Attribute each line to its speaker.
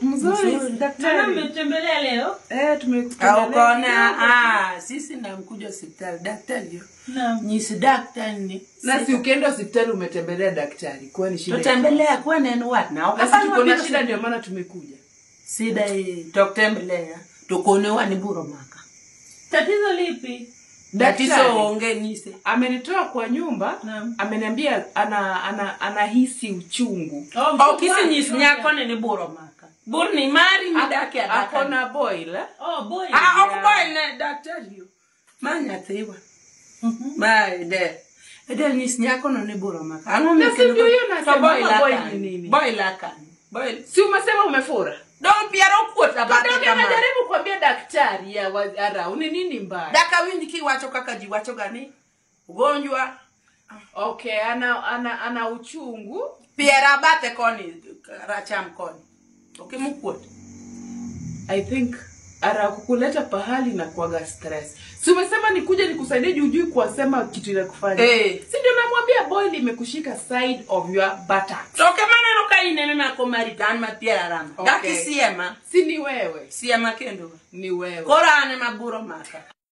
Speaker 1: Mzuri daktari.
Speaker 2: Mmetembelea leo?
Speaker 1: Tumekutembelea.
Speaker 3: Ukaona sisi na mkuja hospitali daktari.
Speaker 2: Naam.
Speaker 3: Nyisi daktari ni.
Speaker 1: Na si ukienda hospitali umetembelea daktari. Kwa ni shida.
Speaker 3: Tutembelea kwa neno what na
Speaker 1: Sasa tuko na shida ndio maana tumekuja.
Speaker 3: Sida tutembelea. Tukone wani buro maka.
Speaker 2: Tatizo lipi?
Speaker 3: Tatizo onge nise.
Speaker 1: Amenitoa kwa nyumba, ameniambia anahisi uchungu.
Speaker 3: Kisi nyisi nyako ni buro maka. Buro ni mari ni dake adaka.
Speaker 1: Akona boil.
Speaker 2: Boil.
Speaker 3: Boil na daktari yo. Manya tewa. De. Edel nyisi nyako ni buro maka. Ano
Speaker 1: ndio hiyo nasema boil ni nini?
Speaker 3: Boil akani. Boil.
Speaker 1: Si umesema umefura?
Speaker 3: Don't piaro kuota bata kama.
Speaker 1: Najaribu kuambia daktari ya ara ni nini mbaya?
Speaker 3: Daka wingi ki wacho kaka jiwacho gani? Ugonjwa.
Speaker 1: Okay, ana uchungu.
Speaker 3: Piera bate koni racham koni. Okay mkuota.
Speaker 1: I think ara kukuleta pahali na kuaga stress. Si umesema nikuje nikusaidie jujui kuasema kitu ile kufanya. Si ndio namwambia boil imekushika side of your buttocks.
Speaker 3: Okay mana no kaine mema ko maritan matiera rama. Daki siema.
Speaker 1: Si ni wewe.
Speaker 3: Siema kendo.
Speaker 1: Ni wewe.
Speaker 3: Korane maburo maka.